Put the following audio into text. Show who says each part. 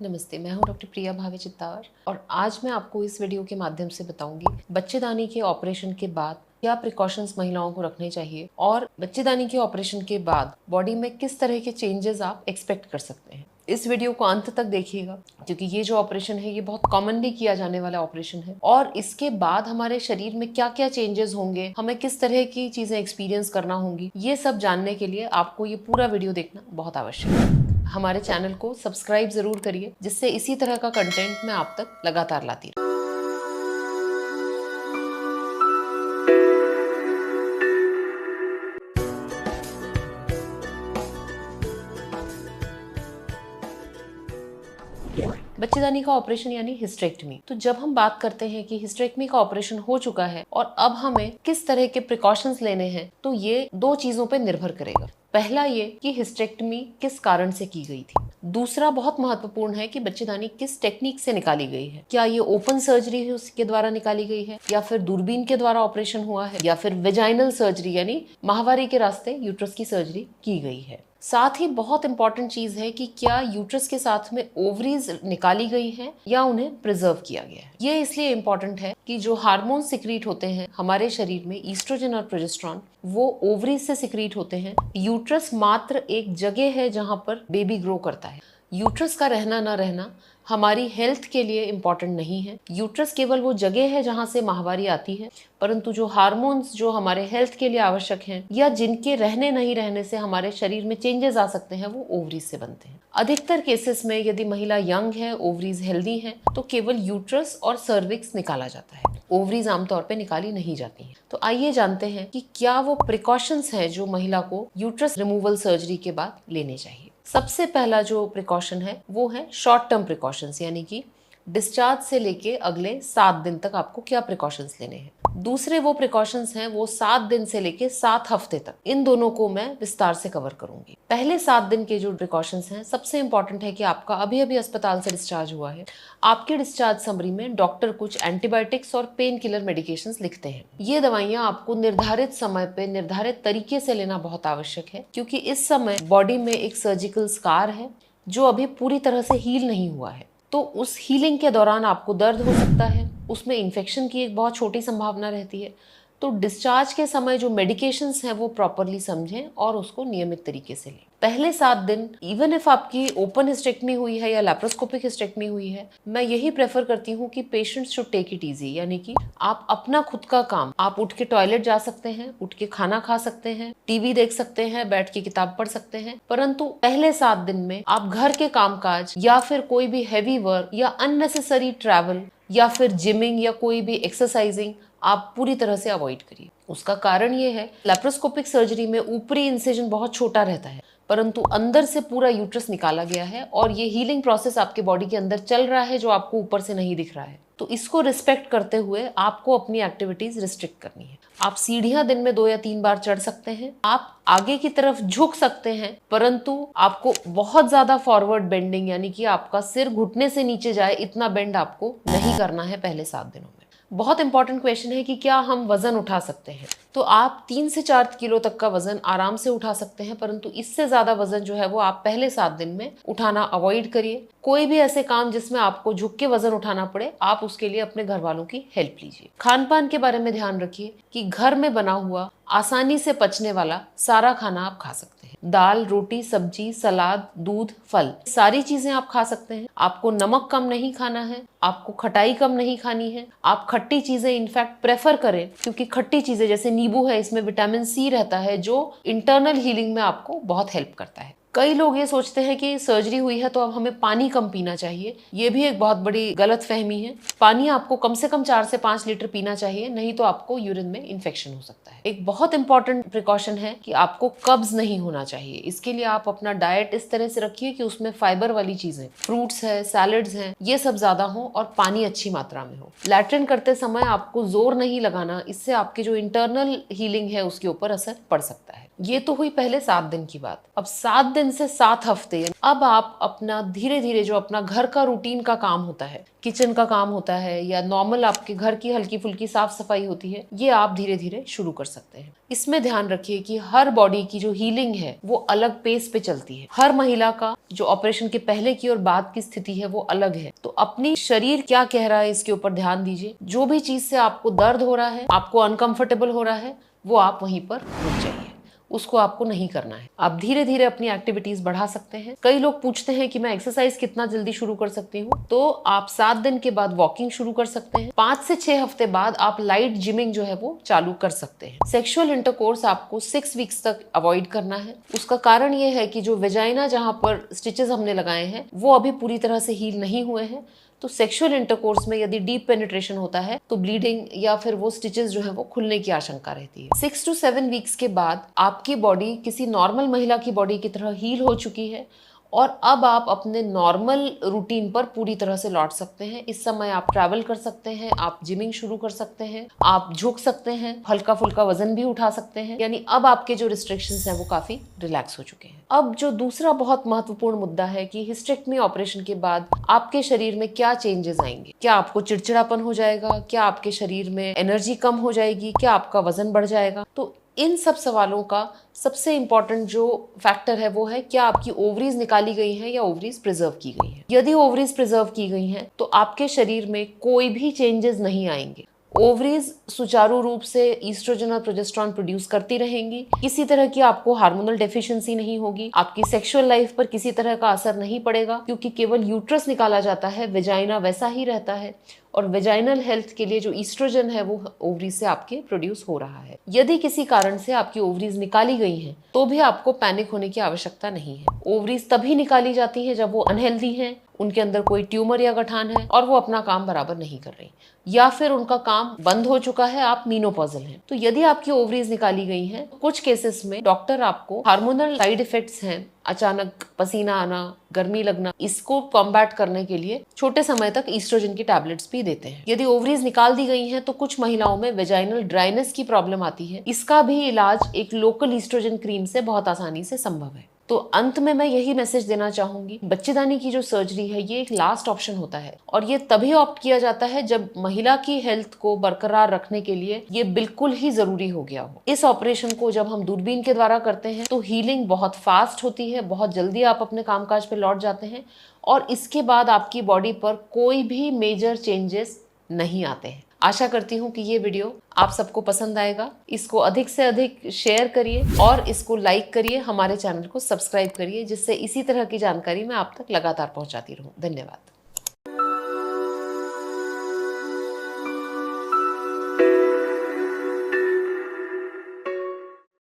Speaker 1: नमस्ते, मैं हूं डॉक्टर प्रिया भावे चित्तावर और आज मैं आपको इस वीडियो के माध्यम से बताऊंगी बच्चेदानी के ऑपरेशन के बाद क्या प्रिकॉशंस महिलाओं को रखने चाहिए और बच्चेदानी के ऑपरेशन के बाद बॉडी में किस तरह के चेंजेस आप एक्सपेक्ट कर सकते हैं। इस वीडियो को अंत तक देखिएगा क्योंकि ये जो ऑपरेशन है ये बहुत कॉमनली किया जाने वाला ऑपरेशन है और इसके बाद हमारे शरीर में क्या क्या चेंजेस होंगे, हमें किस तरह की चीजें एक्सपीरियंस करना होंगी, ये सब जानने के लिए आपको ये पूरा वीडियो देखना बहुत आवश्यक है। हमारे चैनल को सब्सक्राइब जरूर करिए जिससे इसी तरह का कंटेंट मैं आप तक लगातार लाती रहूं। बच्चेदानी का ऑपरेशन यानी हिस्टेरेक्टमी। तो जब हम बात करते हैं कि हिस्टेरेक्टमी का ऑपरेशन हो चुका है और अब हमें किस तरह के प्रिकॉशंस लेने हैं, तो ये दो चीजों पर निर्भर करेगा। पहला ये कि हिस्टेरेक्टमी किस कारण से की गई थी। दूसरा बहुत महत्वपूर्ण है कि बच्चेदानी किस टेक्निक से निकाली गई है। क्या ये ओपन सर्जरी है उसके द्वारा निकाली गई है, या फिर दूरबीन के द्वारा ऑपरेशन हुआ है, या फिर वेजाइनल सर्जरी यानी माहवारी के रास्ते यूट्रस की सर्जरी की गई है। साथ ही बहुत इंपॉर्टेंट चीज है कि क्या यूट्रस के साथ में ओवरीज निकाली गई हैं या उन्हें प्रिजर्व किया गया है। ये इसलिए इंपॉर्टेंट है कि जो हार्मोन सिक्रीट होते हैं हमारे शरीर में, ईस्ट्रोजन और प्रोजेस्टेरॉन, वो ओवरीज से सिक्रीट होते हैं। यूट्रस मात्र एक जगह है जहां पर बेबी ग्रो करता है। यूट्रस का रहना ना रहना हमारी हेल्थ के लिए इम्पोर्टेंट नहीं है। यूट्रस केवल वो जगह है जहां से माहवारी आती है, परंतु जो हार्मोन्स जो हमारे हेल्थ के लिए आवश्यक हैं या जिनके रहने नहीं रहने से हमारे शरीर में चेंजेस आ सकते हैं, वो ओवरीज से बनते हैं। अधिकतर केसेस में यदि महिला यंग है, ओवरीज हेल्दी है, तो केवल यूट्रस और सर्विक्स निकाला जाता है। ओवरीज आमतौर पे निकाली नहीं जाती हैं। तो आइए जानते हैं कि क्या वो प्रिकॉशंस हैं जो महिला को यूट्रस रिमूवल सर्जरी के बाद लेने चाहिए। सबसे पहला जो प्रिकॉशन है वो है शॉर्ट टर्म प्रिकॉशंस, यानी कि डिस्चार्ज से लेके अगले 7 दिन तक आपको क्या प्रिकॉशंस लेने हैं। दूसरे वो प्रिकॉशंस हैं वो 7 दिन से लेके 7 हफ्ते तक, इन दोनों को मैं विस्तार से कवर करूंगी। पहले 7 दिन के जो प्रिकॉशंस हैं, सबसे इंपॉर्टेंट है कि आपका अभी अभी अस्पताल से डिस्चार्ज हुआ है। आपके डिस्चार्ज समरी में डॉक्टर कुछ एंटीबायोटिक्स और पेन किलर मेडिकेशंस लिखते हैं। ये दवाइयां आपको निर्धारित समय पे निर्धारित तरीके से लेना बहुत आवश्यक है, क्योंकि इस समय बॉडी में एक सर्जिकल स्कार है जो अभी पूरी तरह से हील नहीं हुआ है। तो उस हीलिंग के दौरान आपको दर्द हो सकता है, उसमें इन्फेक्शन की एक बहुत छोटी संभावना रहती है। तो डिस्चार्ज के समय जो मेडिकेशंस हैं वो प्रॉपरली समझें और उसको नियमित तरीके से लें। पहले 7 दिन इवन इफ आपकी ओपन हिस्टेरेक्टमी हुई है या लैप्रोस्कोपिक हिस्टेरेक्टमी हुई है, मैं यही प्रेफर करती हूँ कि patients should take it easy, यानी कि आप अपना खुद का काम, आप उठ के टॉयलेट जा सकते हैं, उठ के खाना खा सकते हैं, टीवी देख सकते हैं, बैठ के किताब पढ़ सकते हैं, परंतु पहले 7 दिन में आप घर के कामकाज या फिर कोई भी हैवी वर्क या अननेसेसरी ट्रैवल या फिर जिमिंग या कोई भी एक्सरसाइजिंग आप पूरी तरह से अवॉइड करिए। उसका कारण ये है, लैप्रोस्कोपिक सर्जरी में ऊपरी इंसिजन बहुत छोटा रहता है, परंतु अंदर से पूरा यूट्रस निकाला गया है और ये हीलिंग प्रोसेस आपके बॉडी के अंदर चल रहा है जो आपको ऊपर से नहीं दिख रहा है। तो इसको रिस्पेक्ट करते हुए आपको अपनी एक्टिविटीज रिस्ट्रिक्ट करनी है। आप सीढ़ियां दिन में 2 या 3 बार चढ़ सकते हैं, आप आगे की तरफ झुक सकते हैं, परंतु आपको बहुत ज्यादा फॉरवर्ड बेंडिंग यानी कि आपका सिर घुटने से नीचे जाए इतना बेंड आपको नहीं करना है पहले 7 दिनों में। बहुत इंपॉर्टेंट क्वेश्चन है कि क्या हम वजन उठा सकते हैं। तो आप 3 से 4 किलो तक का वजन आराम से उठा सकते हैं, परंतु इससे ज्यादा वजन जो है वो आप पहले 7 दिन में उठाना अवॉइड करिए। कोई भी ऐसे काम जिसमें आपको झुक के वजन उठाना पड़े, आप उसके लिए अपने घर वालों की हेल्प लीजिए। खान पान के बारे में ध्यान रखिए कि घर में बना हुआ आसानी से पचने वाला सारा खाना आप खा सकते हैं। दाल, रोटी, सब्जी, सलाद, दूध, फल, सारी चीजें आप खा सकते हैं। आपको नमक कम नहीं खाना है, आपको खटाई कम नहीं खानी है। आप खट्टी चीजें इनफैक्ट प्रेफर करें, क्योंकि खट्टी चीजें जैसे नींबू है, इसमें विटामिन सी रहता है जो इंटरनल हीलिंग में आपको बहुत हेल्प करता है। कई लोग ये सोचते हैं कि सर्जरी हुई है तो अब हमें पानी कम पीना चाहिए। ये भी एक बहुत बड़ी गलत फहमी है। पानी आपको कम से कम 4 से 5 लीटर पीना चाहिए, नहीं तो आपको यूरिन में इन्फेक्शन हो सकता है। एक बहुत इंपॉर्टेंट प्रिकॉशन है कि आपको कब्ज नहीं होना चाहिए। इसके लिए आप अपना डाइट इस तरह से रखिए कि उसमें फाइबर वाली चीजें, फ्रूट्स है, सैलड्स हैं, ये सब ज्यादा हो और पानी अच्छी मात्रा में हो। लैट्रिन करते समय आपको जोर नहीं लगाना, इससे आपकी जो इंटरनल हीलिंग है उसके ऊपर असर पड़ सकता है। ये तो हुई पहले 7 दिन की बात। अब 7 दिन से 7 हफ्ते, अब आप अपना धीरे धीरे जो अपना घर का रूटीन का काम होता है, किचन का काम होता है या नॉर्मल आपके घर की हल्की फुल्की साफ सफाई होती है, ये आप धीरे धीरे शुरू कर सकते हैं। इसमें ध्यान रखिए कि हर बॉडी की जो हीलिंग है वो अलग पेस पे चलती है। हर महिला का जो ऑपरेशन के पहले की और बाद की स्थिति है वो अलग है। तो अपनी शरीर क्या कह रहा है इसके ऊपर ध्यान दीजिए। जो भी चीज से आपको दर्द हो रहा है, आपको अनकंफर्टेबल हो रहा है, वो आप वहीं पर रुक जाइए, उसको आपको नहीं करना है। आप धीरे धीरे अपनी एक्टिविटीज बढ़ा सकते हैं। कई लोग पूछते हैं कि मैं एक्सरसाइज कितना जल्दी शुरू कर सकती हूँ, तो आप 7 दिन के बाद वॉकिंग शुरू कर सकते हैं। 5 से 6 हफ्ते बाद आप लाइट जिमिंग जो है वो चालू कर सकते हैं। सेक्सुअल इंटरकोर्स आपको 6 वीक्स तक अवॉइड करना है। उसका कारण ये है कि जो वेजाइना जहाँ पर स्टिचेस हमने लगाए हैं वो अभी पूरी तरह से हील नहीं हुए हैं। तो सेक्सुअल इंटरकोर्स में यदि डीप पेनिट्रेशन होता है तो ब्लीडिंग या फिर वो स्टिचेस जो है वो खुलने की आशंका रहती है। 6 to 7 वीक्स के बाद आपकी बॉडी किसी नॉर्मल महिला की बॉडी की तरह हील हो चुकी है और अब आप अपने नॉर्मल रूटीन पर पूरी तरह से लौट सकते हैं। इस समय आप ट्रैवल कर सकते हैं, आप जिमिंग शुरू कर सकते हैं, आप झुक सकते हैं, हल्का फुल्का वजन भी उठा सकते हैं। यानी अब आपके जो रिस्ट्रिक्शंस हैं वो काफी रिलैक्स हो चुके हैं। अब जो दूसरा बहुत महत्वपूर्ण मुद्दा है कि हिस्टेक्टमी ऑपरेशन के बाद आपके शरीर में क्या चेंजेस आएंगे। क्या आपको चिड़चिड़ापन हो जाएगा? क्या आपके शरीर में एनर्जी कम हो जाएगी? क्या आपका वजन बढ़ जाएगा? तो इन सब सवालों का सबसे इम्पोर्टेंट जो फैक्टर है वो है क्या आपकी ओवरीज निकाली गई हैं या ओवरीज प्रिजर्व की गई हैं। यदि ओवरीज प्रिजर्व की गई हैं तो आपके शरीर में कोई भी चेंजेस नहीं आएंगे। ओवरीज सुचारू रूप से ईस्ट्रोजन और प्रोजेस्टेरॉन प्रोड्यूस करती रहेंगी। किसी तरह की आपको हार्मोनल डेफिशिएंसी नहीं होगी। आपकी सेक्सुअल लाइफ पर किसी तरह का असर नहीं पड़ेगा क्योंकि केवल यूट्रस निकाला जाता है, वेजाइना वैसा ही रहता है और वेजाइनल हेल्थ के लिए जो ईस्ट्रोजन है वो ओवरीज से आपके प्रोड्यूस हो रहा है। यदि किसी कारण से आपकी ओवरीज निकाली गई हैं तो भी आपको पैनिक होने की आवश्यकता नहीं है। ओवरीज तभी निकाली जाती हैं जब वो अनहेल्दी हैं, उनके अंदर कोई ट्यूमर या गठान है और वो अपना काम बराबर नहीं कर रही या फिर उनका काम बंद हो चुका है, आप मीनोपॉजल हैं। तो यदि आपकी ओवरीज निकाली गई हैं, कुछ केसेस में डॉक्टर आपको हार्मोनल साइड इफेक्ट्स हैं, अचानक पसीना आना, गर्मी लगना, इसको कॉम्बैट करने के लिए छोटे समय तक ईस्ट्रोजन की टैबलेट्स भी देते हैं। यदि ओवरीज निकाल दी गई हैं तो कुछ महिलाओं में वेजाइनल ड्राइनेस की प्रॉब्लम आती है। इसका भी इलाज एक लोकल ईस्ट्रोजन क्रीम से बहुत आसानी से संभव है। तो अंत में मैं यही मैसेज देना चाहूंगी, बच्चेदानी की जो सर्जरी है ये एक लास्ट ऑप्शन होता है और ये तभी ऑप्ट किया जाता है जब महिला की हेल्थ को बरकरार रखने के लिए ये बिल्कुल ही जरूरी हो गया हो। इस ऑपरेशन को जब हम दूरबीन के द्वारा करते हैं तो हीलिंग बहुत फास्ट होती है, बहुत जल्दी आप अपने कामकाज पे लौट जाते हैं और इसके बाद आपकी बॉडी पर कोई भी मेजर चेंजेस नहीं आते हैं। आशा करती हूँ कि ये वीडियो आप सबको पसंद आएगा। इसको अधिक से अधिक शेयर करिए और इसको लाइक करिए, हमारे चैनल को सब्सक्राइब करिए जिससे इसी तरह की जानकारी मैं आप तक लगातार पहुँचाती रहूँ। धन्यवाद।